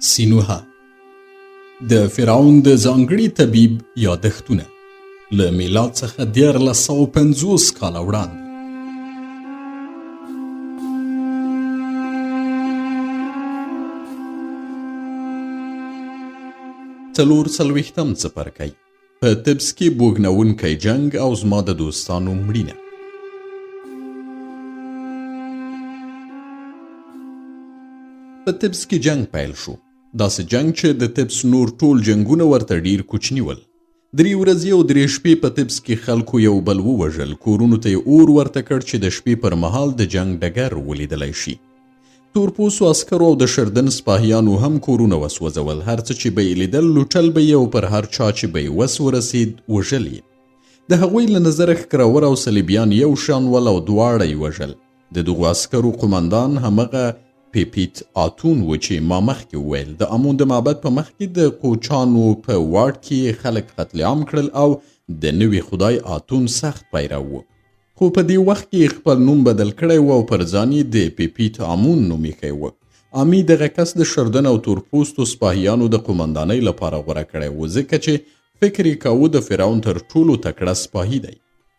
سینوها د فرعون د ځانګړي طبیب یادښتونه له میلاد څخه 1450 کاله وړاندې. څلور څلوېښتم څپرکی په طبس کې بوږنوونکی جنګ او زما د دوستانو مړینه. په طبس کې جنگ پیل شو. داسې جنگ چې د طبس نور ټول جنگونه ورته ډیر کوچني ول. 3 ورځې او 3 شپې په طبس کې خلکو یو بل ووژل. کورونو ته یې اور ورته کړ چې د شپې پر مهال د جنگ ډګر ولیدلی شي. تورپوستو عسکرو او د شردن سپاهیانو هم کورونه وسوځول. هر څه چې به یې لیدل لوټل به یې او پر هر چا چې به یې وس ورسید وژل یې. د هغوی له نظره ښکراور او صلیبیان یو شان ول او دواړه یې وژل. د دغو عسکرو قمندان همغه پیپیت آتون و چې ما مخکې وویل. د امون د معبد په مخ کې د قوچانو په واټ کې خلک قتل عام کړل او د نوي خدای آتون سخت پیرو و. خو په دې وخت کې خپل نوم بدل کړی و او پر ځان یې د پیپیت آمون نوم ایښی و. آمی دغه کس د شردن او تورپوستو سپاهیانو د قمندانۍ لپاره غوره کړی و ځکه چې فکر یې کاوه د فرعون تر ټولو تکړه سپاهي دی.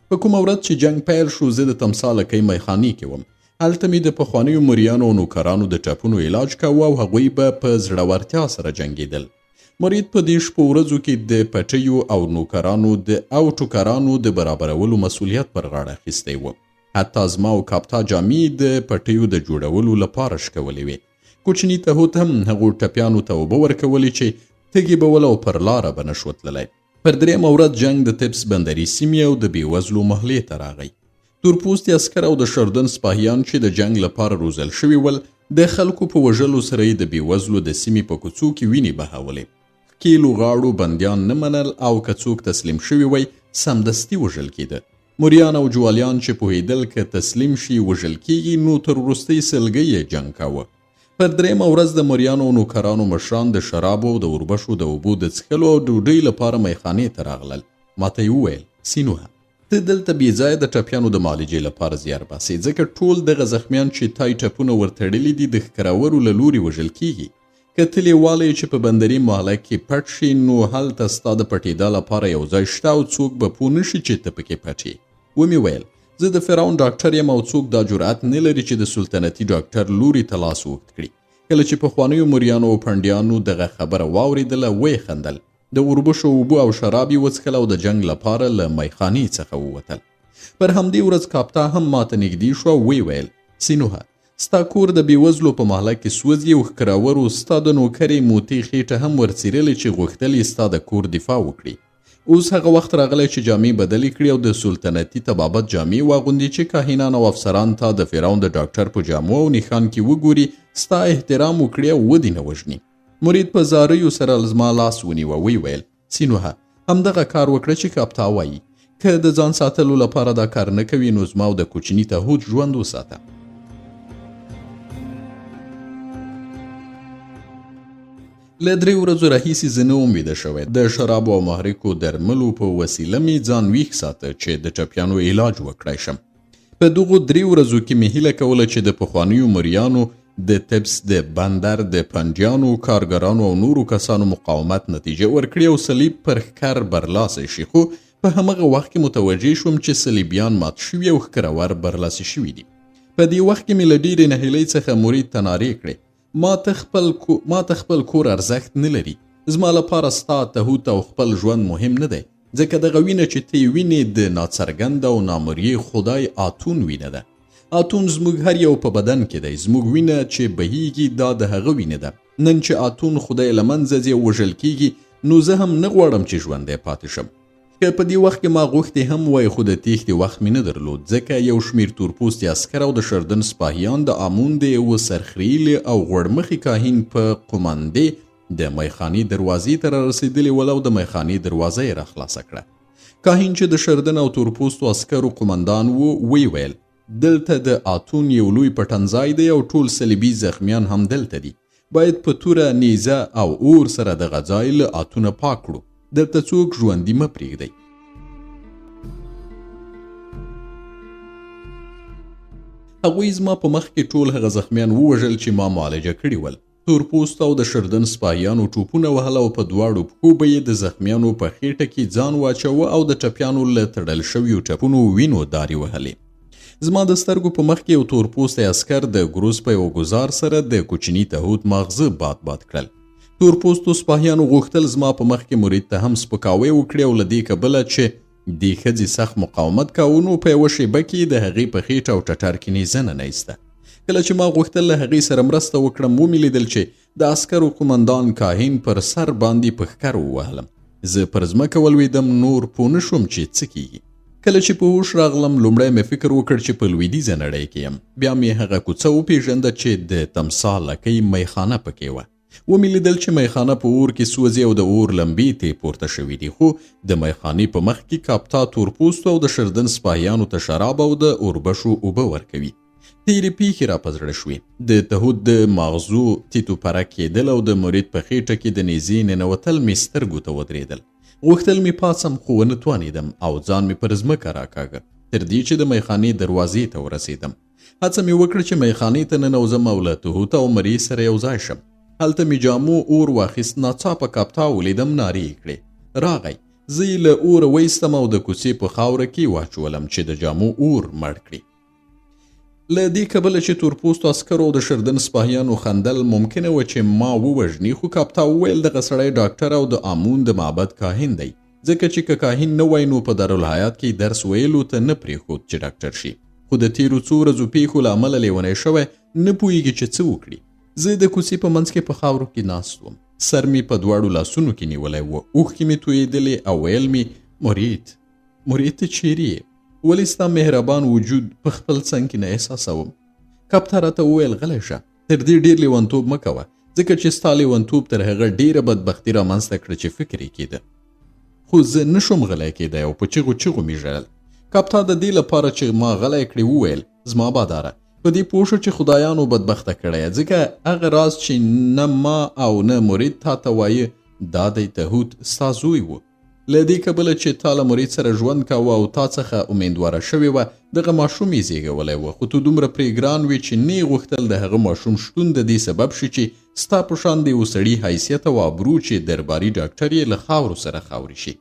په کومه ورځ چې جنگ پیل شو زه د تمثالکۍ میخانې کې وم. هلته مې د پخوانیو مریانو او نوکرانو د ټپونو علاج کاوه او هغوی به په زړورتیا سره جنګېدل. مرید په دې شپو ورځو کې د پټیو او نوکرانو او ټوکرانو د برابرولو مسؤلیت پر غاړه اخیستی و. حتی زما او کاپتا جامې د پټیو د جوړولو لپاره شکولې وې. کوچني تهوت هم هغو ټپیانو ته اوبه ورکولې چې تږي به ول او پر لاره به نشو تللی. پر 3مه ورځ جنگ د طبس بندري سیمې او د بېوزلو محلې ته راغی. تورپوستي عسکر او د شردن سپاهیان چې د جنگ لپاره روزل شوي ول د خلکو په وژلو سره یې د بېوزلو د سیمې په کوڅو کې وینې بهولې. ښکېلو غاړو بندیان نه منل او که څوک تسلیم شوي وی سمدستي وژل کېده. مریان او جوالیان چې پوهېدل که تسلیم شي وژل کېږي نو تر وروستۍ سلګۍ یې جنګ کاوه. پر 3مه ورځ د مریانو او نوکرانو مشران د شرابو د اوربشو د اوبو د څښلو او ډوډۍ لپاره میخانې ته راغلل. ماته یې وویل سینوها ته دلته بېځایه د ټپیانو د معالجې لپاره زیار باسې ځکه ټول دغه زخمیان چې تای ټپونه ورتړلي دي د ښکراورو له لوري وژل کېږي. که ته لیواله یې چې په بندري محله کې پټ شي نو هلته ستا د پټېدا لپاره یو ځای شته او څوک به پوه نه شي چې ته پکې پټ یې. ومې ویل زه د فرعون ډاکټر یم او څوک دا جرأت نه لري چې د سلطنتي ډاکټر لوري ته لاس اوږد کړي. کله چې پخوانیو مریانو او پنډیانو دغه خبره واورېدله ویې خندل. د اوربشو اوبه او شراب یې وڅښل او د جنگ لپاره له میخانې څخه ووتل. پر همدې ورځ کاپتا هم ماته نږدې شو او ویې ویل سینوها ستا کور د بېوزلو په محله کې سوځي او ښکراورو ستا د نوکرې موتې خېټه هم ورڅېرلې چې غوښتل یې ستا د کور دفاع وکړي. اوس هغه وخت راغلی چې جامې بدلې کړي او د سلطنتي طبابت جامې واغوندي چې کاهنان او افسران ته د فرعون د ډاکټر په جامو او نښان کې وګوري ستا احترام وکړي او ودې نه وژني. مرید په زاریو سره زما لاس ونیوه. وی ویل سینوها همدغه کار وکړه چې کاپتا وایي. که د ځان ساتلو لپاره دا کار نه کوي نو زما او د کوچني تهود ژوند وساته. له 3 ورځو راهیسې زه نه وم ویده شوی. د شرابو او محرکو درملو په وسیله مې ځان ویښ ساته چې د ټپیانو علاج وکړی شم. په دغو 3 ورځو کې مې هیله کوله چې د پخوانیو مریانو د طبس د بندر د پنډیانو کارګرانو او نورو کسانو مقاومت نتیجه ورکړي او صلیب پر ښکر برلاسه شي. خو په همغه وخت کې متوجه شوم چې صلیبیان مات شوي او ښکراور برلاسه شوي دي. په دې وخت کې مې له ډېرې نهیلۍ څخه مرید ته نارې کړې ما ته خپل کور ارزښت نه لري. زما لپاره ستا تهوت او خپل ژوند مهم نه دی ځکه دغه وینه چې ته یې وینې د ناڅرګنده او نامریې خدای آتون وینه ده. آتون زموږ هر یو په بدن کې دی. زموږ وینه چې بهیږي دا د هغه وینه ده. نن چې آتون خدای له منځه ځي او وژل کېږي نو زه هم نه غواړم چې ژوندی پاتې شم. که په دې وخت کې ما غوښتې هم وای خو د تېښتې وخت مې نه درلود ځکه یو شمېر تورپوستي عسکر او د شردن سپاهیان د امون د یوه سرخریلې او غوړمخي کاهن په قمندې د میخانې دروازې ته رارسېدلي ول او د میخانې دروازه یې راخلاصه کړه. کاهن چې د شردن او تورپوستو عسکرو قمندان و وی ویل دلته د آتون یو لوی پټنځای دی او ټول صلیبي زخمیان هم دلته دي. باید په توره نیزه او اور سره دغه ځای له آتونه پاک کړو. دلته څوک ژوندي مه پرېږدئ. هغوی زما په مخ کې ټول هغه زخمیان ووژل چې ما معالجه کړي ول. تورپوست او د شردن سپاهیانو ټوپونه وهل او په دواړو پښو به یې د زخمیانو په خېټه کې ځان واچوه او د ټپیانو له تړل شویو ټپونو وینو دارې وهلې. زما د سترګو په مخ کې یو تورپوستی عسکر د ګروز په یو ګزار سره د کوچني تهود ماغزه باد کړل. تورپوستو سپاهیانو غوښتل زما په مخ کې مرید ته هم سپکاوی وکړي او له دې کبله چې دې ښځې سخت مقاومت کاوه نو په یوه شیبه کې د هغې په خېټه او ټټر کې نیزه ننیسته. کله چې ما غوښتل له هغې سره مرسته وکړم ومې لیدل چې د عسکرو قمندان کاهن پر سر باندې په ښکر ووهلم. زه پر ځمکه ولوېدم، نور پوه نه شوم چې څه کېږي. کله چې په هوش راغلم لومړی مې فکر وکړ چې په لویدیځه نړۍ کې یم. بیا مې هغه کوڅه وپېژنده چې د تمثال لکۍ میخانه پکې وه. ومې لیدل چې میخانه په اور کې سوځي او د اور لمبې ترې پورته شوي دي، خو د میخانې په مخ کې کاپتا تورپوستو او د شردن سپاهیانو ته شراب او د اوربشو اوبه ورکوي. تېرې پیښې را په زړه شوې. د تهود د ماغزو تیتو پرک کېدل او د مرید په خېټه کې د نیزې ننوتل مې سترګو ته ودرېدل. غوښتل مې پاڅم خو ونه توانېدم او ځان مې پر ځمکه راکاږه تر دې چې د میخانې دروازې ته ورسېدم. هڅه مې وکړه چې میخانې ته ننوځم او له تهود او مرید سره یو ځای شم. هلته مې جامو اور واخیست. ناڅاپه کاپتا ولیدم، نارې یې کړې. راغی، زه یې له اوره وایستم او د کوڅې په خاوره کې واچولم چې د جامو اور مړ کړي. له دې کبله چې تورپوستو عسکرو د شردن سپاهیانو خندل ممکنه وه چې ما ووژني، خو کاپتا وویل دغه سړی ډاکټر او د آمون د معبد کاهن دی، ځکه چې که کاهن نه وای نو په دارالحیات کې درس ویلو ته نه پرېښود چې ډاکټر شي، خو د تیرو څو ورځو پیښو له امله لیونی شوی نه پوهېږي چې څه وکړي. زه د کوڅې په منځ کې په خاورو کې ناست وم. سر مې په دواړو لاسونو کې نیولی و، اوښکې مې تویېدلې او ویل مې مرید ته چیرې یې؟ ولې ستا مهربان وجود په خپل څنګ کې نه احساسوم؟ کاپتا راته وویل غلی شه، تر دې ډېر لیونتوب مه کوه، ځکه چې ستا لیونتوب تر هغه ډېره بدبختي رامنځته کړه چې فکر یې کېده. خو زه نه شوم غلی کېدی او په چغو مې ژړل. کاپتا د دې لپاره چې ما غلی کړې وویل زما باداره په دې پوه شو چې خدایانو بدبخته کړی، ځکه هغه راز چې نه ما او نه مرید تا ته وایه دا دی تهود ستا زوی و. له دې کبله چې تا له مرید سره ژوند کاوه او تا څخه امیندواره شوې وه، دغه ماشوم یې زیږولی و، خو تو دومره پرې ګران وې چې نه یې غوښتل د هغه ماشوم شتون د دې سبب شي چې ستا په شان د یو سړي حیثیت او ابرو چې درباري ډاکټر یې له خاورو سره خاورې شي.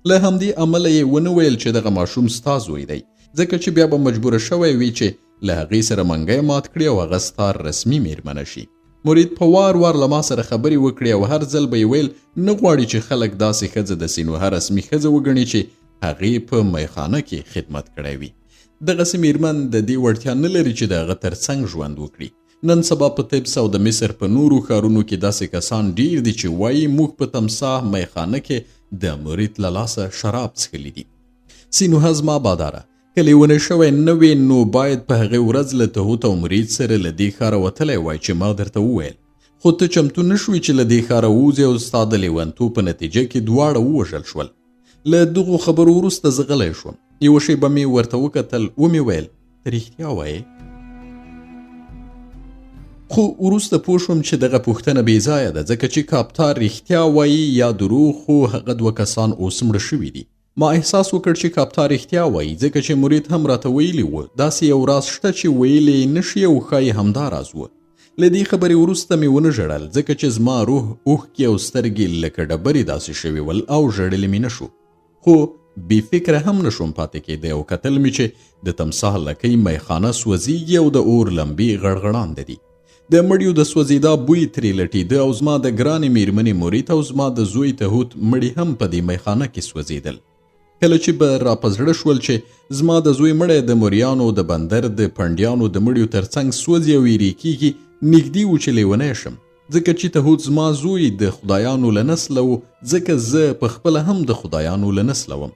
له همدې امله یې ونه ویل چې دغه ماشوم ستا زوی دی، ځکه چې بیا به مجبوره شوی وي چې له هغې سره منګی مات کړي او هغه ستا رسمي میرمنه شي. مرید په وار له ما سره خبرې وکړې او هر ځل به یې ویل نه غواړي چې خلک داسې ښځه د سینوهه رسمي ښځه وګڼي چې هغې په میخانه کې خدمت کړی وي. دغسې میرمن د دې وړتیا نه لري چې د هغه تر څنګ ژوند وکړي. نن سبا په طبس او د مصر په نورو ښارونو کې داسې کسان ډیر دي چې وایي موږ په تمساح میخانه کې د مرید له لاسه شراب څښلي دي. سینوهه زما باداره که لیونی شوی نه وې نو باید په هغې ورځ له تهود او مرید سره له دې ښاره وتلی وای چې ما درته وویل، خو ته چمتو نه شوې چې له دې ښاره ووځې او ستا د لیونتوب په نتیجه کې دواړه ووژل شول. له دغو خبرو وروسته زه غلی شوم. یوه شیبه مې ورته وکتل، ومې ویل ته رښتیا وایې؟ خو وروسته پوه شوم چې دغه پوښتنه بې ځایه ده، ځکه چې کاپتا رښتیا وایي یا دروغ، خو هغه دوه کسان اوس مړه شوي دي. ما احساس وکړ چې کاپتا رښتیا وایي، ځکه چې مرید هم راته ویلي و داسې یو راز شته چې ویلی نه شي او ښایي همدا راز و. له دې خبرې وروسته مې ونه ژړل، ځکه چې زما روح اوښکې او سترګې لکه ډبرې داسې شوي ول او ژړلې مې نه شو. خو بې فکره هم نه شوم پاتې کېدی او کتل مې چې د تمساح لکۍ میخانه سوځېږي او د اور لمبې غړغړانده دي. د مړیو د سوځېدا بوی ترې لټېده او زما د ګرانې میرمنې مرید او زما د زوی تهود مړي هم په دې میخانه کې سوځېدل. کله چې به را په زړه شول چې زما د زوی مړی د موریانو د بندر د پنډیانو د مړیو تر څنګ سوځي او ویرې کېږي، نږدې و چې لیونی شم، ځکه چې تهود زما زوی د خدایانو له نسله و، ځکه زه په خپله هم د خدایانو له نسله وم.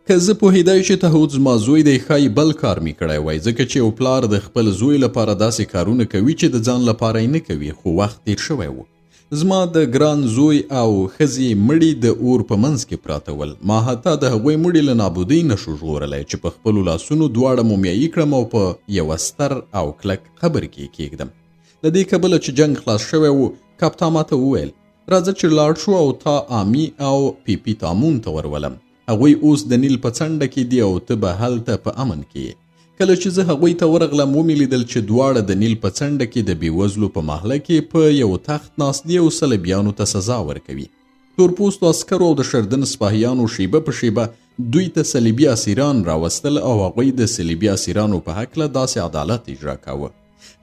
که زه پوهېدی چې تهود زما زوی دی، ښایي بل کار مې کړی وای، ځکه چې یو پلار د خپل زوی لپاره داسې کارونه کوي چې د ځان لپاره یې نه کوي، خو وخت تیر شوی و. زما د ګران زوی او ښځې مړي د اور په منځ کې پراته ول. ما حتی د هغوی مړي له نابودۍ نه شو ژغورلی چې په خپلو لاسونو دواړه مومیایي کړم او په یوه ستر او کلک قبر کې کېږدم. له دې کبله چې جنګ خلاص شوی و، کاپتا ماته وویل راځه چې لاړ شو او تا آمي او پیپي تامون ته ورولم. هغوی اوس د نیل په څنډه کې دي او ته به هلته په امن کې یې. کله چې زه هغوی ته ورغلم ومې لیدل چې دواړه د نیل په څنډه کې د بېوزلو په محله کې په یو تخت ناست دي او صلیبیانو ته سزا ورکوي. تورپوستو عسکرو او د شردن سپاهیانو شیبه په شیبه دوی ته صلیبي اسیران راوستل او هغوی د صلیبي اسیرانو په هکله داسې عدالت اجرا کاوه.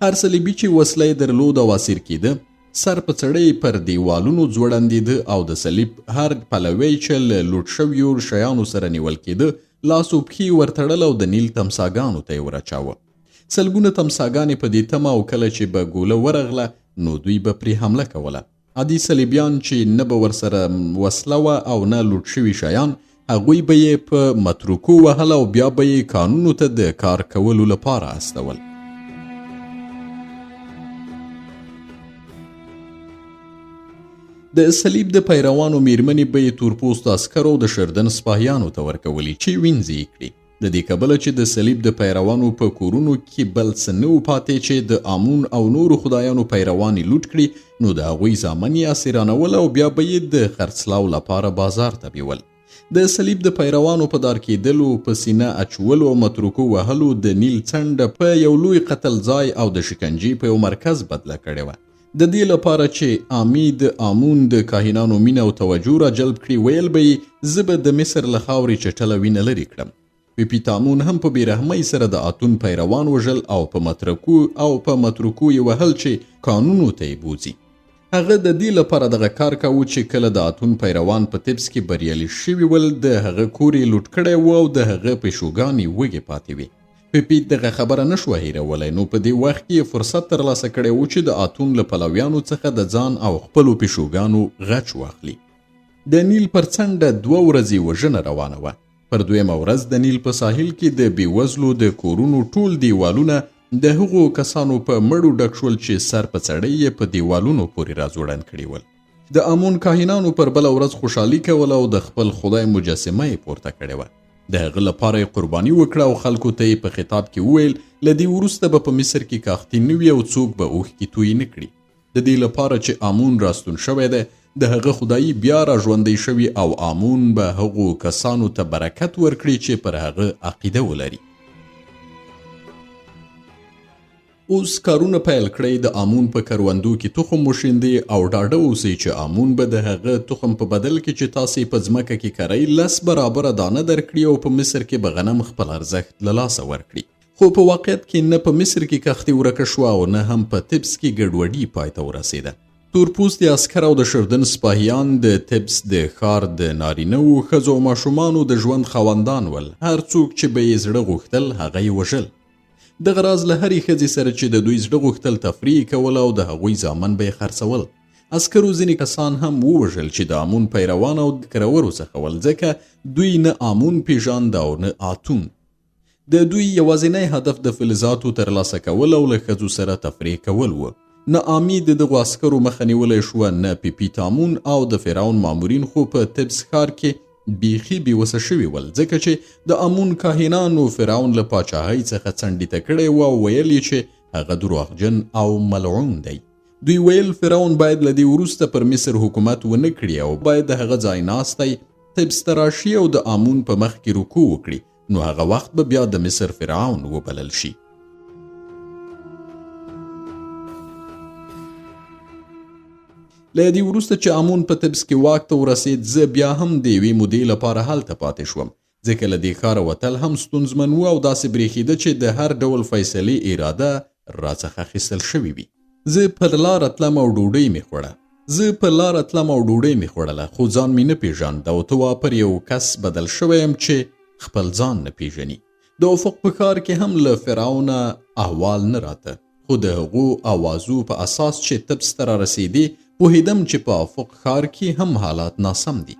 هر صلیبي چې وسله یې درلود او اسیر کېده سر په څړۍ پر دیوالونو ځوړندېده او د صلیب هر پلوی چې له لوټ شویو شیانو سره نیول کېده لاس او پښې ورتړل او د نیل تمساګانو ته یې ورچاوه. سلګونه تمساګانې په دې تمه او کله چې به ګوله ورغله نو دوی به پرې حمله کوله. عادي صلیبیان چې نه به ورسره وسله وه او نه لوټ شوي شیان هغوی به یې په متروکو وهل او بیا به یې کانونو ته د کار کولو لپاره استول. د صلیب د پیروانو میرمنې به یې تورپوستو عسکرو د شردن سپاهیانو ته ورکولي چې وینځي یې کړي. د دې کبله چې د صلیب د پیروانو په کورونو کې بل څه نه و پاتې چې د آمون او نورو خدایانو پیروان یې لوټ کړي نو د هغوی زامن یې اسیرانول او بیا به یې د خرڅلاو لپاره بازار ته بیول. د صلیب د پیروانو په دار کېدلو په سینه اچولو او متروکو وهلو د نیل څنډه په یو لوی قتل ځای او د شکنجې په یو مرکز بدله کړې وه. د دې لپاره چې آمی د آمون د کاهنانو مینه او توجه را جلب کړي ویل به یې زه به د مصر له خاورې چټله وینه لرې کړم. پیپیتامون هم په بېرحمۍ سره د آتون پیروان وژل او په متروکو یې وهل چې کانونو ته یې بوځي. هغه د دې لپاره دغه کار کاوه چې کله د آتون پیروان په تبس کې بریالي شوي ول د هغه کور یې لوټ کړی و او د هغه پیشوګانې وږې پاتې وې. پیپی دغه خبره نشوه هیرولی نو په دې وخت کې فرصت ترلاسه کړی و چې د آتون له پلویانو څخه د ځان او خپلو پیشوګانو غچ واخلي. د نیل پر څنډه 2 ورځې وژنه روانه وه. پر دویمه ورځ د نیل په ساحل کې د بېوزلو د کورونو ټول دیوالونه د هغو کسانو په مړو ډک شول چې سر په څړۍ یې په دیوالونو پورې راځوړند کړي ول. د آمون کاهنانو پر بله ورځ خوشحالي کوله او د خپل خدای مجسمه یې پورته کړې وه. د هغه لپاره یې قرباني وکړه او خلکو ته یې په خطاب کې وویل له دې وروسته به په مصر کې کاختي نه وي او څوک به اوښکې تویې نه کړي. د دې لپاره چې آمون راستون شوی دی د هغه خدایي بیا را ژوندی شوي او آمون به هغو کسانو ته برکت ورکړي چې پر هغه عقیده ولري. اوس کارونه پیل کړئ د آمون په کروندو کې تخم وشیندئ او ډاډه اوسئ چې آمون به د هغه تخم په بدل کې چې تاسې په ځمکه کې کرئ 10 برابره دانه درکړي او په مصر کې به غنم خپل ارزښت له لاسه ورکړي. خو په واقعیت کې نه په مصر کې کښتۍ ورکه شوه او نه هم په تبس کې ګډوډي پای ته ورسېده. تورپوستي عسکر او د شردن سپاهیان د تبس د ښار د نارینه‌و ښځو او ماشومانو د ژوند خاوندان ول. هر څوک چې به یې زړه غوښتل هغه یې وژل. دغه راز له هرې ښځې سره چې د دوی زړه غوښتل تفریح کوله او د هغوی زامن به یې خرڅول. عسکرو ځینې کسان هم ووژل چې د آمون پیروان او کرورو څخه ول ځکه دوی نه آمون پیژاند او نه آتون. د دوی یوازینی هدف د فلزاتو ترلاسه کول او له ښځو سره تفریح کول و. نه آمی د دغو عسکرو مخه نیولی شوه نه پیپیتامون او د فرعون مامورین خو په تبس ښار کې بیخي بېوسه شوي ول ځکه چې د آمون کاهنانو فرعون له پاچاهۍ څخه څنډې کړی و او ویل یې چې هغه دروغجن او ملعون دی. دوی ویل فرعون باید له دې وروسته پر مصر حکومت ونه کړي او باید د هغه ځای ناستی تبس ته راشي او د آمون په مخ کې رکوع وکړي نو هغه وخت به بیا د مصر فرعون وبلل شي. له دې وروسته چې آمون په تبس کې واک ته ورسېد زه بیا هم د یوې مودې لپاره هلته پاتې شوم ځکه له دې ښاره وتل هم ستونزمن و او داسې برېښېده چې د هر ډول فیصلې اراده راڅخه اخیستل شوې وي. زه پر لاره تلم او ډوډۍ مې خوړله خو ځان مې نه پیژاند او ته پر یو کس بدل شوی یم چې خپل ځان نه پیژني. د افق په ښار کې هم له فرعونه احوال نه راته خو د هغو اوازو په اساس چې تبس ته را رسېدې پوهېدم چې په افق ښار کې هم حالات ناسم دي.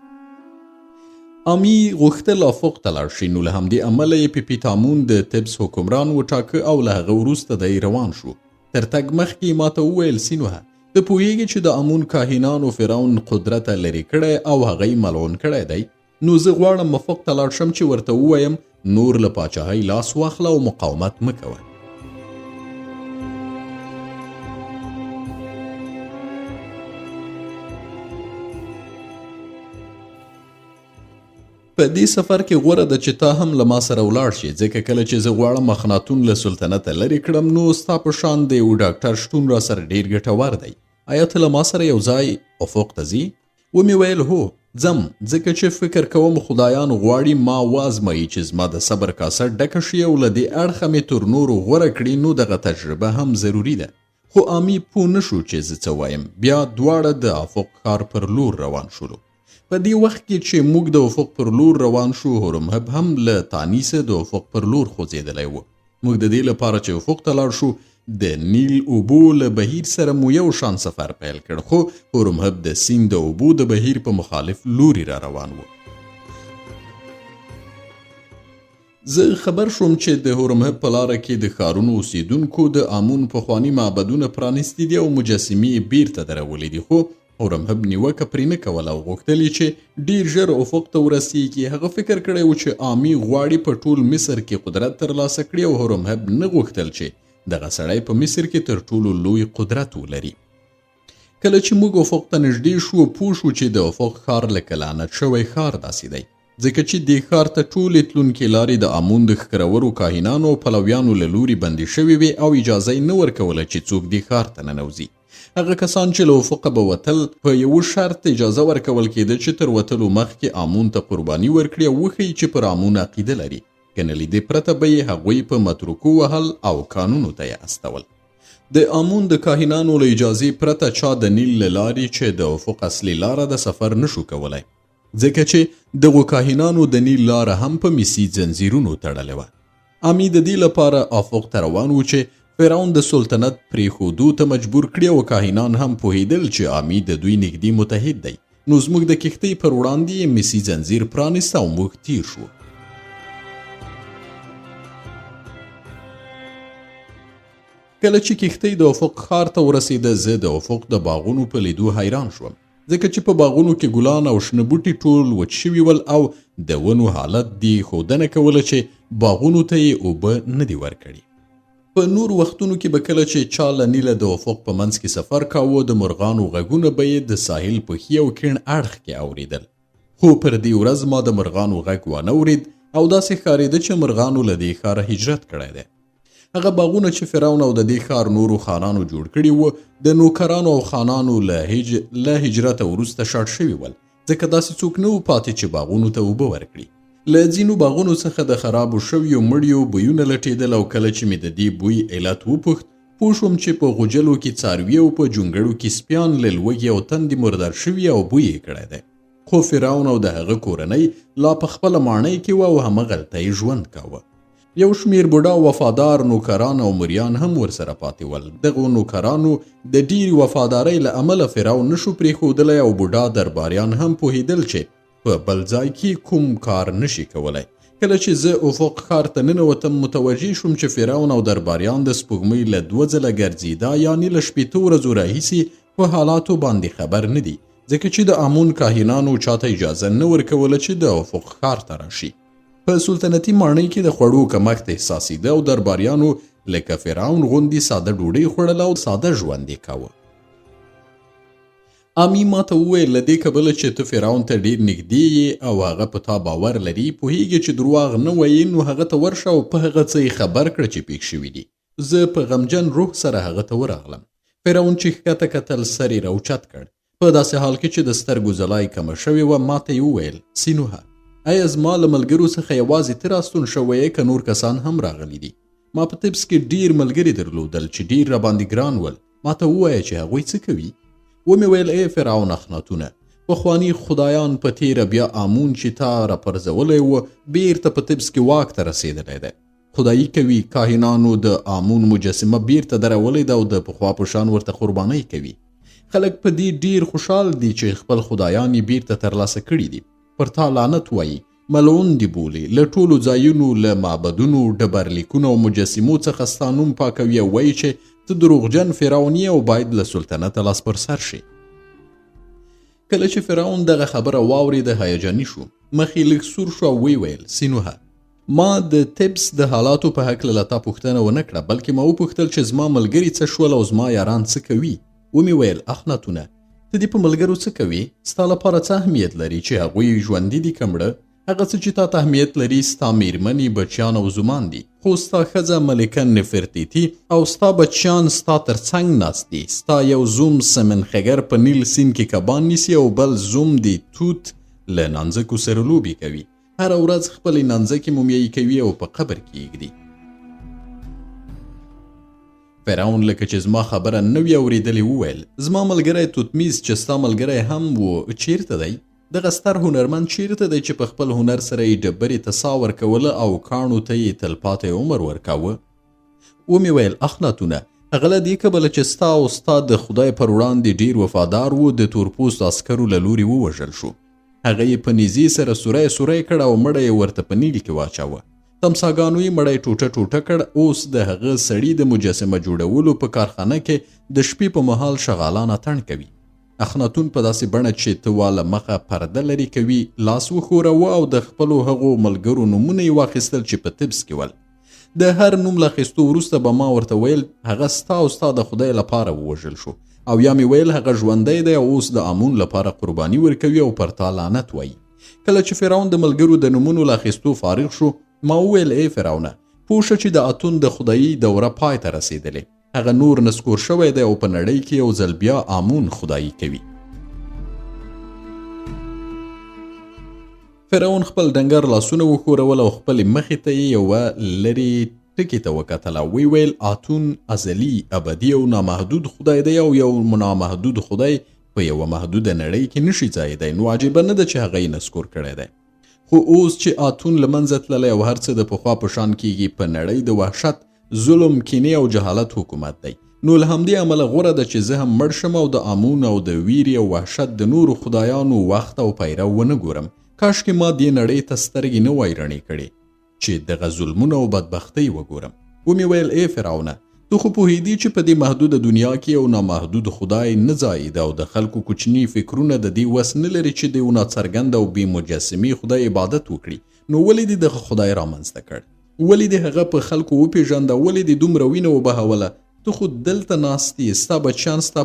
آمی غوښتل افق ته لاړ شي نو له همدې امله یې پیپیتامون د تبس حکمران وټاکه او له هغه وروسته دی روان شو. تر تګ مخکې ماته وویل سینوهه ته پوهېږې چې د آمون کاهنانو فرعون قدرته لرې کړی او هغه یې ملعون کړی دی نو زه غواړم افق ته لاړ شم چې ورته ووایم نور له پاچاهۍ لاس واخله او مقاومت مه کوه. په دې سفر کې غوره ده چې تا هم له ما سره ولاړ شي، ځکه کله چې زه غواړم اخناتون له سلطنته لرې کړم نو ستا په شان د یو ډاکټر شتون را سره ډېر ګټور دی. آیا ته له ما سره یو ځای افق ته ځي؟ ومې ویل هو ځم، ځکه چې فکر کوم خدایان غواړي ما وازمایي چې زما د صبر کاسه ډکه شي او له دې اړخه مې تر نورو غوره کړي، نو دغه تجربه هم ضروري ده. خو آمی پوه نه شو چې زه څه وایم. بیا دواړه د افق ښار پر لور روان شولو. په دې وخت کې چې موږ د افق پر لور روان شو، هورمهب هم له تانیسه د افق پر لور خوځېدلی و. موږ د دې لپاره چې افق ته لاړ شو د نیل اوبو له بهیر سره مو یو شان سفر پیل کړ، خو هورمهب د سیند د اوبو د بهیر په مخالف لوري را روان و. زه خبر شوم چې د هورمهب په لاره کې د ښارونو اوسیدونکو د آمون پخواني معبدونه پرانیستي دي او مجسمې یې بیرته درولې دي، خو هورمهب نیوکه پرې نه کوله او غوښتل چې ډېر ژر افق ته ورسیږي. هغه فکر کړی و چې آمی غواړي په ټول مصر کې قدرت ترلاسه کړي او هورمهب نه غوښتل چې دغه سړی په مصر کې تر ټولو لوی قدرت ولري. کله چې موږ افق ته نږدې شو پوه شو چې د افق ښار لکه لعنت شوی ښار داسې دی، ځکه چې دې ښار ته ټولې تلونکې لارې د آمون د ښکرورو کاهنانو او پلویانو له لوري بندې شوې وې او اجازه یې نه ورکوله چې څوک دې ښار ته ننوځي. هغه کسان چې له افقه به وتل په یوه شرط اجازه ورکول کېده چې تر وتلو مخکې آمون ته قرباني ورکړي او وښیي چې پر آمون عقیده لري، که نه له دې پرته به یې هغوی په متروکو وهل او کانونو ته یې استول. د آمون د کاهنانو له اجازې پرته چا د نیل له لارې چې د افق اصلي لاره د سفر نشو کولی، ځکه چې دغو کاهنانو د نیل لاره هم په میسي ځنځیرونو تړلې وه. آمی د دې لپاره افق ته روان و چې فرعون د سلطنت پرېښودو ته مجبور کړي او کاهنان هم پوهېدل چې آمی د دوی نږدې متحد دی، نو زموږ د کښتۍ پر وړاندې یې میسي ځنځیر پرانیست او موږ تیر شو. کله چې کښتۍ د افق ښار ته ورسېده زه د افق د باغونو په لیدو حیران شوم، ځکه چې په باغونو کې ګلان او شنه بوټي ټول وچ شوي ول او د ونو حالت دې ښودنه کوله چې باغونو ته یې اوبه نه دي ورکړي. په نور وختونو کې به کله چې چا له نیله د افق په منځ کې سفر کاوه د مرغانو غږونه به یې د ساحل په ښي او کیڼ اړخ کې اورېدل، خو پر دې ورځ ما د مرغانو غږ وانه اورېد او داسې ښکارېده چې مرغانو له دې ښاره هجرت کړی دی. هغه باغونه چې فرعون او د دې ښار نورو خانانو جوړ کړي وو د نوکرانو او خانانو له هجرته وروسته شاړ شوي ول، ځکه داسې څوک نه و پاتې چې باغونو ته اوبه ورکړي. له ځینو باغونو څخه د خرابو شویو مړیو بویونه لټېدل او کله چې مې د دې بوی علت وپوښت پوه شوم چې په غوجلو کې څاروي او په جونګړو کې سپیان له لوږې او تندې مردار شوي او بوی یې کړی دی. خو فرعون او د هغه کورنۍ لا په خپله ماڼۍ کې وه او همغلته یې ژوند کاوه. یو شمیر بوډا وفادار نوکران او مریان هم ورسره پاتې ول. دغو نوکرانو د ډېرې وفادارۍ له امله فرعون نشو پرېښودلی او بوډا درباریان هم پوهېدل چې په بل ځای کې کوم کار نشي کولی. کله چې زه افق ښار ته ننوتم متوجه شوم چې فرعون او درباریان د سپوږمۍ له 2 ځله ګرځېدا یعنې له 8 ورځو راهیسې په حالاتو باندې خبر نه دي، ځکه چې د آمون کاهنانو چاته اجازه نه ورکوله چې د افق ښار ته راشي. په سلطنتي ماڼۍ کې د خوړو کمښت احساسېده او درباریانو لکه فرعون غوندې ساده ډوډۍ خوړله او ساده ژوند یې کاوه. آمی ما ته وویل له دې کبله چې ته فرعون ته ډېر نږدې یې او هغه په تا باور لري، پوهېږي چې دروغ نه وایي، نو هغه ته ورشه او په هغه څه یې خبر کړه چې پېښ شوي دي. زه په غمجن روح سره هغه ته ورغلم. فرعون چې ښکته کتل سر یې راوچت کړ. په داسې حال کې چې د سترګو ځلا یې کمه شوې وه ما ته یې وویل سینوهه آیا زما له ملګرو څخه یوازې ته راستون شوی یې که نور کسان هم راغلي دي؟ ما په طبس کې ډېر ملګري درلودل چې ډېر راباندې ګران ول. ما ته ووایه چې هغوی څه کوي؟ ومې ویل ای فرعون اخناتونه، پخواني خدایان په تیره بیا آمون چې تا راپرځولی و بیرته په طبس کې واک ته رسېدلی دی. خدایي کوي، کاهنانو د آمون مجسمه بیرته درولی ده او د پخوا په شان ورته قربانۍ کوي. خلک په دې ډېر خوشحال دي چې خپل خدایان یې بیرته ترلاسه کړي دي. پر تا لعنت وایي، ملعون دی بولي، له ټولو ځایونو له معبدونو ډبرلیکونو او مجسمو څخه ستا نوم پاکوي او وایي چې ته دروغجن فرعون یې او باید له سلطنته لاس پر سر شي. کله چې فرعون دغه خبره واورېده هیجاني شو، مخ یې لږ سور شو او ویې ویل سینوهه ما د طبس د حالاتو په هکله له تا پوښتنه ونه کړه، بلکې ما وپوښتل چې زما ملګري څه شول او زما یاران څه کوي. ومې ویل اخناتونه، ته دې په ملګرو څه کوي؟ ستا لپاره څه اهمیت لري چې هغوی ژوندي دي که مړه؟ هغه څه چې تا ته اهمیت لري ستا میرمنې، بچیان او زومان دي، خو ستا ښځه ملکه نفرتیتي او ستا بچیان ستا تر څنګ ناست دي. ستا یو زوم سمنخګر په نیل سیند کې کبان نیسي او بل زوم دی توت له نانځکو سره لوبې کوي. هره ورځ خپلې نانځکې مومیایي کوي او په قبر کې یږدي. فرعون لکه چې زما خبره نه وي اورېدلې وویل: زما ملګری توتمیز چې ستا ملګری هم و چیرته دی؟ دغه ستر هنرمند چیرته دی چې په خپل هنر سره یې ډبرې ته ساه ورکوله او کاڼو ته یې تلپاتی عمر ورکاوه؟ ومې ویل: اخناتونه، هغه له دې کبله چې ستا او ستا د خدای پر وړاندې ډیر وفادار و د تورپوستو عسکرو له لورې ووژل شو. هغه یې په نیزې سره سوری سوری کړ او مړی یې ورته په نیل کې واچاوه. تمساګانو یې مړی ټوټه ټوټه کړ. اوس د هغه سړي د مجسمه جوړولو په کارخانه کې د شپې په مهال شغالان اتڼ کوي. اخناتون په داسې بڼه چې ته واله مخه پرده لري کوي لاس وښوراوه او د خپلو هغو ملګرو نومونه یې واخیستل چې په طبس کې ول. د هر نوم له اخیستو وروسته به ما ورته ویل هغه ستا او ستا د خدای لپاره ووژل شو، او یا مې ویل هغه ژوندی دی او اوس د امون لپاره قرباني ورکوي او پر تا لعنت وایي. کله چې فرعون د ملګرو د نومونو له اخیستو فارغ شو، ما وویل: ای فرعونه، پوه شه چې د اتون د خدایي دوره پای ته رسېدلې. هغه نور نسکور شوی دی او په نړۍ کې یو ځل بیا امون خدایي کوي. فرعون خپل ډنګر لاسونه وښورول او خپلې مخې ته یې یوه لرې ټکي ته وکتل او ویې ویل: اتون ازلي، ابدي او نامحدود خدای دی او یو نامحدود خدای په یوه محدوده نړۍ کې نشي ځایېدی، نو عجیبه نه ده چې هغه یې نسکور کړی دی. خو اوس چې اتون له منځه تللی او هر څه د پخوا په شان کیږي، په نړۍ د وحشت، ظلم، کینې او جهالت حکومت دی، نو له همدې امله غوره ده چې زه هم مړ شم او د امون او د ویرې او وحشت د نورو خدایانو وخت او پیرو ونه ګورم. کاشکې ما دې نړۍ ته سترګې نه وای رڼې کړې چې دغه ظلمونه او بدبختۍ وګورم. ومې ویل: ای فرعونه، ته خو پوهېدې چې په دې محدوده دنیا کې یو نامحدود خدای نه ځایېده او د خلکو کوچني فکرونه د دې وس نه لري چې د یو ناڅرګند او بې مجسمې خدای عبادت وکړي. نو ولې دې دغه خدای رامنځته کړ؟ ولې دې هغه په خلکو وپېژانده؟ ولې دې دومره وینه وبهوله؟ ته خو دلته ناست یې، ستا بچیان ستا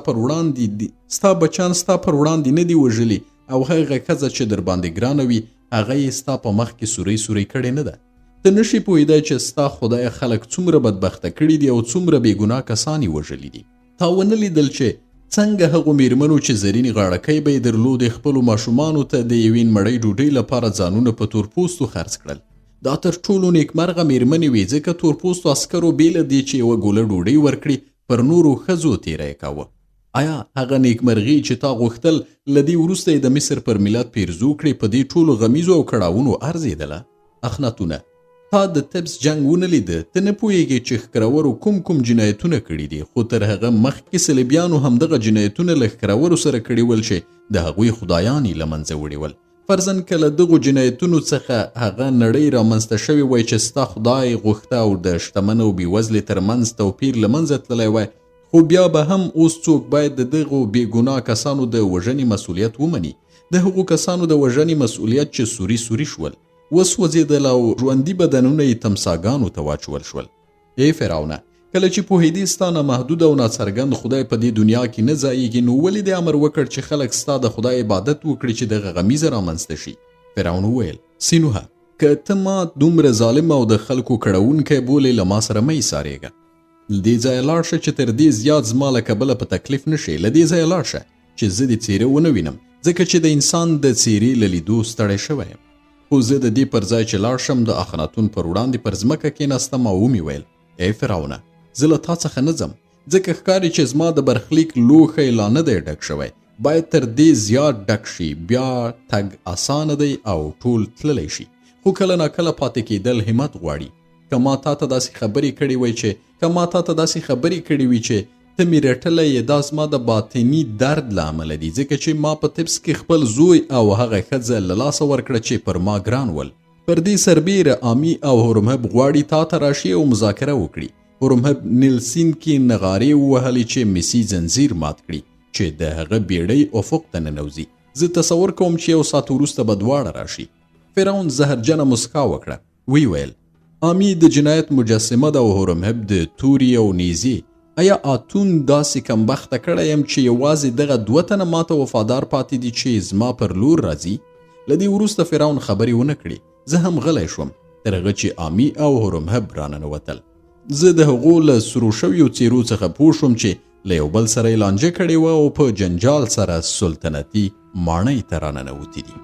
پر وړاندې نه دي وژلي او هغه ښځه چې در باندې ګرانه وي هغه یې ستا په مخ کې سوری سوری کړې نه ده. ته نشي پوهېدی چې ستا خدای خلک څومره بدبخته کړي دي او څومره بې ګناه کسان یې وژلي دي. تا ونه لیدل چې څنګه هغو میرمنو چې زرینې غاړکۍ به یې درلودې خپلو ماشومانو ته د یوې مړۍ ډوډۍ لپاره ځانونه په تورپوستو خرڅ کړل؟ دا تر ټولو نیکمرغه میرمنې وې، ځکه تورپوستو عسکرو بې له دې چې یوه ګوله ډوډۍ ورکړي پر نورو ښځو تیری کاوه. آیا هغه نیکمرغي چې تا غوښتل له دې وروسته یې د مصر پر ملت پیرزو کړې په دې ټولو غمیزو او کړاوونو ارزېدله؟ اخناتونه، تا د طبس جنګ ونه لیده، ته نه پوهېږې چې ښکرورو کوم جنایتونه کړي دي، خو تر هغه مخکې صلیبیانو همدغه جنایتونه له ښکرورو سره کړي ول چې د هغوی خدایان یې له منځه وړي ول. فرضاً که له دغو جنایتونو څخه هغه نړۍ رامنځته شوې وای چې ستا خدای غوښته او د شتمن او بېوزلې ترمنځ توپیر له منځه تللی وای، خو بیا به هم اوس څوک باید د دغو بې ګناه کسانو د وژنې مسؤلیت ومني، د هغو کسانو د وژنې مسؤلیت چې سوري سوري شول، وسوځېدل او ژوندي بدنونه یې تمساګانو ته واچول شول. ای فرعونه، کله چې پوهېدې ستا نامحدود او ناڅرګند خدای په دې دنیا کې نه ځایېږي، نو ولې دې امر وکړ چې خلک ستا د خدای عبادت وکړي چې دغه غمیزه رامنځته شي؟ فرعون وویل: سینوهه، که ته ما دومره ظالم او د خلکو کړوونکی بولې، له ما سره مه ایسارېږه. له دې ځایه لاړ شه چې تر دې زیات زما له کبله په تکلیف نه شې. له دې ځایه لاړ شه چې زه دې څېره ونه وینم، ځکه چې د انسان د څېرې له لیدو ستړی شوی یم. خو زه د دې پر ځای چې لاړ شم د اخناتون پر وړاندې پر ځمکه کېناستم او ومې ویل: ای فرعونه، زه له تا څخه نه ځم، ځکه ښکاري چې زما د برخلیک لوښی لا نه دی ډک شوی، باید تر دې زیات ډک شي، بیا تګ اسانه دی او ټول تللی شي، خو کله ناکله پاتې کېدل همت غواړي. که ما تا ته داسې خبرې کړې وي چې ته مې رټلی یې، دا زما د باطني درد له امله دي، ځکه چې ما په طبس کې خپل زوی او هغه ښځه له لاسه ورکړه چې پر ما ګران ول. پر دې سربیره آمي او هورمهب غواړي تا ته راشي او مذاکره وکړي. هورمهب نیل سیند کې نغارې ووهلې چې مسي زنځیر مات کړي چې د هغه بیړۍ افق ته ننوځي. زه تصور کوم چې 1 ساعت وروسته به دواړه راشي. فرعون زهرجنه مسکا وکړه، وی ویل: آمي د جنایت مجسمه ده او هورمهب د توري او نیزې. آیا اتون داسې کمبخته کړی یم چې یوازې دغه 2 تنه ماته وفادار پاتې دي چې زما پر لور راځي؟ له دې وروسته فرعون خبرې ونه کړې. زه هم غلی شوم تر هغه چې آمي او هورمهب راننوتل. زه د هغو له سرو شویو څېرو څخه پوه شوم چې له یو بل سره یې لانجه کړې وه او په جنجال سره سلطنتي ماڼۍ ته راننوتي دي.